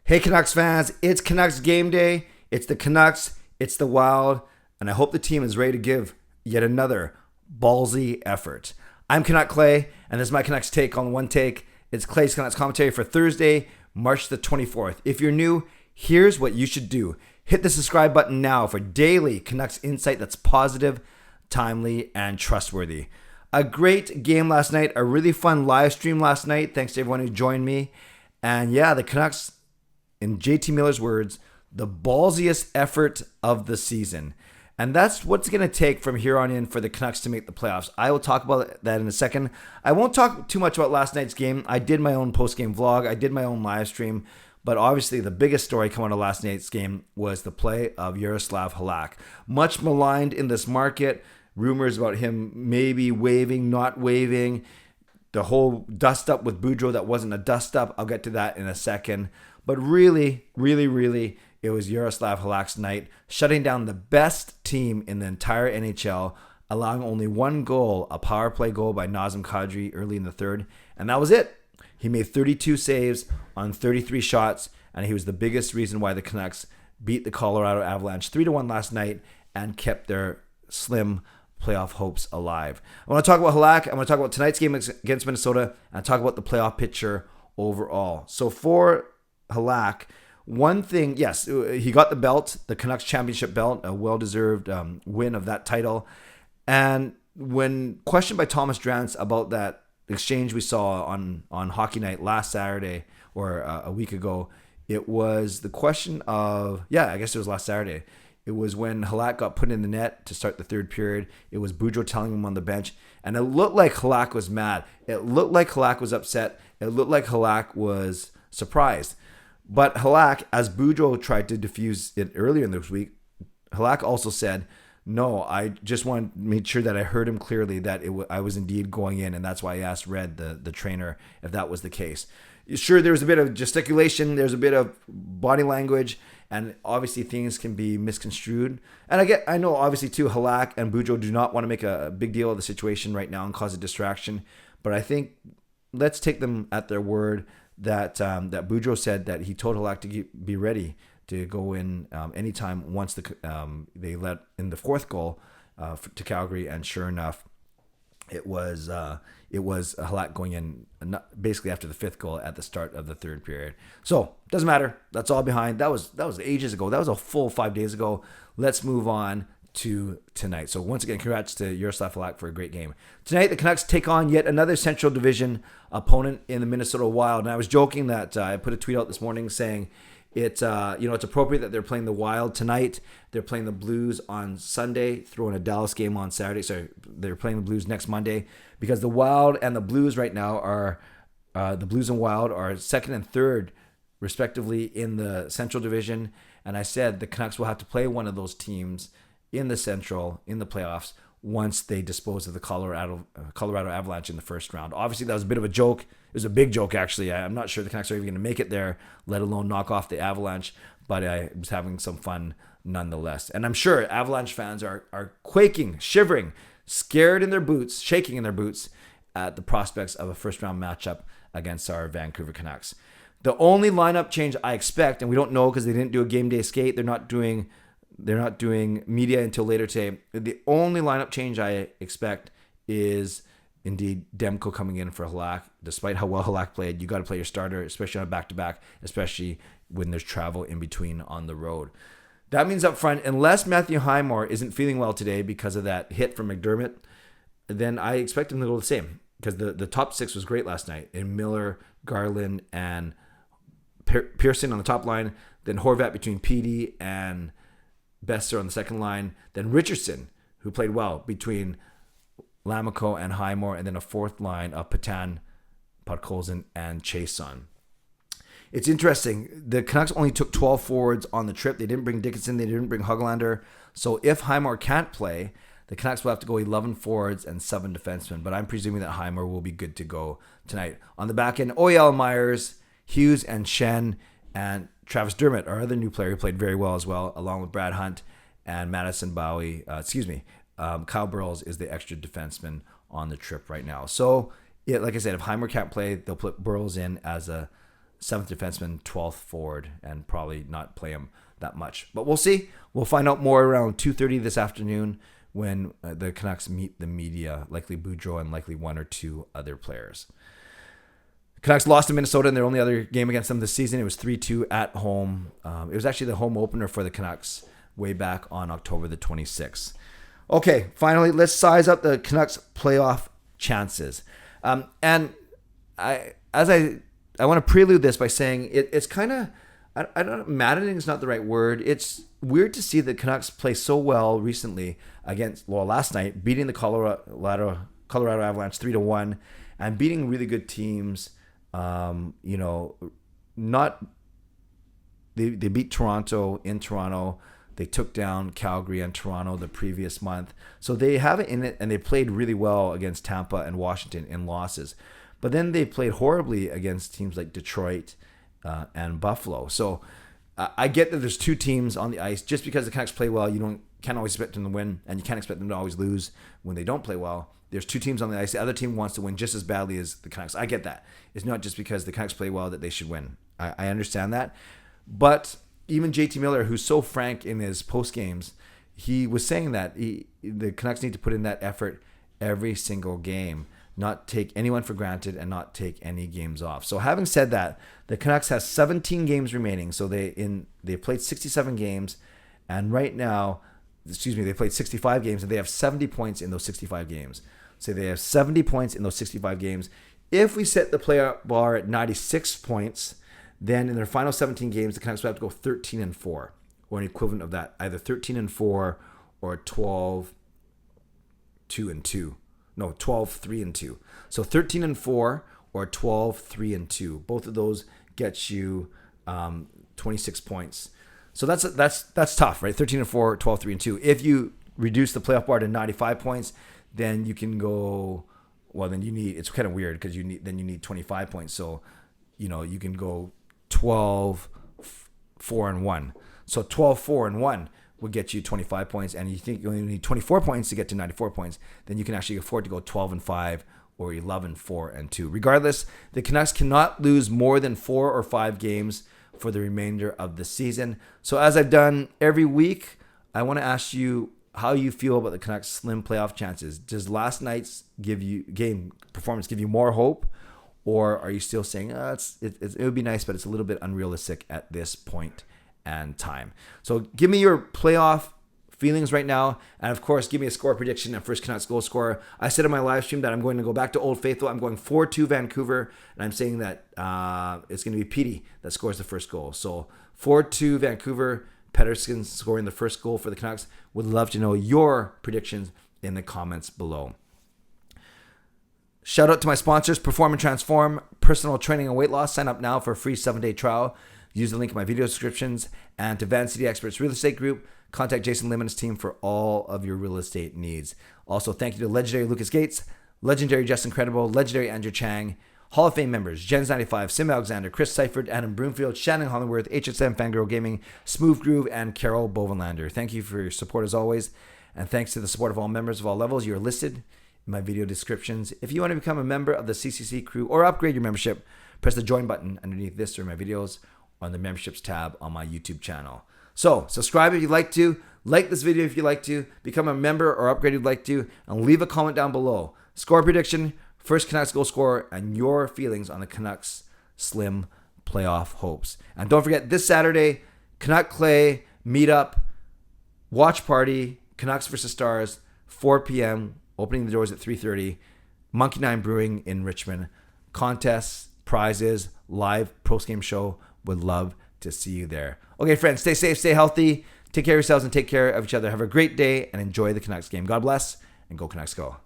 Hey Canucks fans, it's Canucks game day. It's the Canucks, it's the Wild, and I hope the team is ready to give yet another ballsy effort. I'm Canuck Clay, and this is my Canucks take on One Take. It's Clay's Canucks commentary for Thursday, March the 24th. If you're new, here's what you should do. Hit the subscribe button now for daily Canucks insight that's positive, timely, and trustworthy. A great game last night, a really fun live stream last night. Thanks to everyone who joined me. And yeah, the Canucks, in JT Miller's words, the ballsiest effort of the season. And that's what's going to take from here on in for the Canucks to make the playoffs. I will talk about that in a second. I won't talk too much about last night's game. I did my own post-game vlog. I did my own live stream. But obviously the biggest story coming out of last night's game was the play of Jaroslav Halak. Much maligned in this market. Rumors about him maybe waving, not waving. The whole dust-up with Boudreau that wasn't a dust-up. I'll get to that in a second. But really, it was Jaroslav Halak's night, shutting down the best team in the entire NHL, allowing only one goal, a power play goal by Nazem Kadri early in the third, and that was it. He made 32 saves on 33 shots, and he was the biggest reason why the Canucks beat the Colorado Avalanche 3-1 last night and kept their slim playoff hopes alive. I want to talk about Halak. I want to talk about tonight's game against Minnesota, and talk about the playoff picture overall. So for Halak, one thing, yes, he got the belt, the Canucks championship belt, a well-deserved win of that title. And when questioned by Thomas Drance about that exchange we saw on Hockey Night last Saturday or a week ago, it was the question of, I guess it was last Saturday. It was when Halak got put in the net to start the third period. It was Boudreau telling him on the bench. And it looked like Halak was mad. It looked like Halak was upset. It looked like Halak was surprised. But Halak, as Boudreau tried to diffuse it earlier in this week, Halak also said, no, I just want to make sure that I heard him clearly that I was indeed going in, and that's why I asked Red, the trainer, if that was the case. Sure, there was a bit of gesticulation, there's a bit of body language, and obviously things can be misconstrued. And I know obviously too, Halak and Boudreau do not want to make a big deal of the situation right now and cause a distraction, but I think let's take them at their word that Boudreau said that he told Halak to be ready to go in anytime once they let in the fourth goal to Calgary, and sure enough, it was Halak going in basically after the fifth goal at the start of the third period. So doesn't matter. That's all behind. That was ages ago. That was a full 5 days ago. Let's move on to tonight. So once again, congrats to Jaroslav Halak for a great game. Tonight, the Canucks take on yet another Central Division opponent in the Minnesota Wild. And I was joking that I put a tweet out this morning saying it's appropriate that they're playing the Wild tonight. They're playing the Blues on Sunday, throwing a Dallas game on Saturday. Sorry, they're playing the Blues next Monday, because the Wild and the Blues right now are the Blues and Wild are second and third respectively in the Central Division. And I said the Canucks will have to play one of those teams in the Central, in the playoffs, once they dispose of the Colorado Avalanche in the first round. Obviously, that was a bit of a joke. It was a big joke, actually. I'm not sure the Canucks are even going to make it there, let alone knock off the Avalanche, but I was having some fun nonetheless. And I'm sure Avalanche fans are quaking, shivering, scared in their boots, shaking in their boots at the prospects of a first-round matchup against our Vancouver Canucks. The only lineup change I expect, and we don't know because they didn't do a game day skate, they're not doing media until later today. The only lineup change I expect is indeed Demko coming in for Halak. Despite how well Halak played, you got to play your starter, especially on a back-to-back, especially when there's travel in between on the road. That means up front, unless Matthew Highmore isn't feeling well today because of that hit from McDermott, then I expect him to go the same, because the top six was great last night in Miller, Garland, and Pearson on the top line, then Horvat between Petey and Besser on the second line, then Richardson, who played well between Lamico and Highmore, and then a fourth line of Patan, Podkolzin, and Chason. It's interesting. The Canucks only took 12 forwards on the trip. They didn't bring Dickinson. They didn't bring Höglander. So if Highmore can't play, the Canucks will have to go 11 forwards and 7 defensemen. But I'm presuming that Highmore will be good to go tonight. On the back end, Oyel, Myers, Hughes, and Shen, and Travis Dermott, our other new player, who played very well as well, along with Brad Hunt and Madison Bowie. Kyle Burrows is the extra defenseman on the trip right now. So, like I said, if Highmore can't play, they'll put Burrows in as a 7th defenseman, 12th forward, and probably not play him that much. But we'll see. We'll find out more around 2:30 this afternoon when the Canucks meet the media, likely Boudreau and likely one or two other players. Canucks lost to Minnesota in their only other game against them this season. It was 3-2 at home. It was actually the home opener for the Canucks way back on October the 26th. Okay, finally, let's size up the Canucks playoff chances. And I want to prelude this by saying it's kind of, I don't know, maddening is not the right word. It's weird to see the Canucks play so well recently last night, beating the Colorado Avalanche 3-1 and beating really good teams. They beat Toronto in Toronto. They took down Calgary and Toronto the previous month. So they have it in it, and they played really well against Tampa and Washington in losses. But then they played horribly against teams like Detroit and Buffalo. So I get that there's two teams on the ice. Just because the Canucks play well, can't always expect them to win, and you can't expect them to always lose when they don't play well. There's two teams on the ice. The other team wants to win just as badly as the Canucks. I get that. It's not just because the Canucks play well that they should win. I understand that. But even JT Miller, who's so frank in his post games, he was saying that the Canucks need to put in that effort every single game, not take anyone for granted and not take any games off. So having said that, the Canucks has 17 games remaining. So they played 67 games, and right now, they played 65 games, and they have 70 points in those 65 games. So they have 70 points in those 65 games. If we set the playoff bar at 96 points, then in their final 17 games, the Canucks would have to go 13-4, or an equivalent of that, either 13-4 or 12-2-2. No, 12-3-2. So 13-4 or 12-3-2. Both of those get you 26 points. So that's tough, right? 13-4, 12-3-2. If you reduce the playoff bar to 95 points, then you can go. Well, then it's kind of weird because you need 25 points. So, you can go 12-4-1. So 12-4-1 would get you 25 points, and you think you only need 24 points to get to 94 points. Then you can actually afford to go 12-5 or 11-4-2. Regardless, the Canucks cannot lose more than 4 or 5 games for the remainder of the season. So as I've done every week, I want to ask you how you feel about the Canucks' slim playoff chances. Does last night's game performance give you more hope, or are you still saying it would be nice, but it's a little bit unrealistic at this point and time? So give me your playoff feelings right now, and of course, give me a score prediction and first Canucks goal scorer. I said in my live stream that I'm going to go back to Old Faithful. I'm going 4-2 Vancouver, and I'm saying that it's going to be Petey that scores the first goal. So 4-2 Vancouver. Pettersson scoring the first goal for the Canucks. Would love to know your predictions in the comments below. Shout out to my sponsors, Perform and Transform, personal training and weight loss. Sign up now for a free 7-day trial. Use the link in my video descriptions. And to Van City Experts Real Estate Group, contact Jason Lim and his team for all of your real estate needs. Also, thank you to legendary Lucas Gates, legendary Justin Credible, legendary Andrew Chang, Hall of Fame members, Jens95, Sim Alexander, Chris Seifert, Adam Broomfield, Shannon Hollingworth, HSM Fangirl Gaming, Smooth Groove, and Carol Bovenlander. Thank you for your support as always. And thanks to the support of all members of all levels. You are listed in my video descriptions. If you want to become a member of the CCC Crew or upgrade your membership, press the join button underneath this or my videos on the memberships tab on my YouTube channel. So subscribe if you'd like to, like this video if you'd like to, become a member or upgrade if you'd like to, and leave a comment down below. Score prediction, first Canucks goal scorer, and your feelings on the Canucks' slim playoff hopes. And don't forget, this Saturday, Canuck Clay meetup, watch party, Canucks vs. Stars, 4 p.m., opening the doors at 3:30, Monkey Nine Brewing in Richmond. Contests, prizes, live post-game show. Would love to see you there. Okay, friends, stay safe, stay healthy, take care of yourselves, and take care of each other. Have a great day, and enjoy the Canucks game. God bless, and go Canucks go.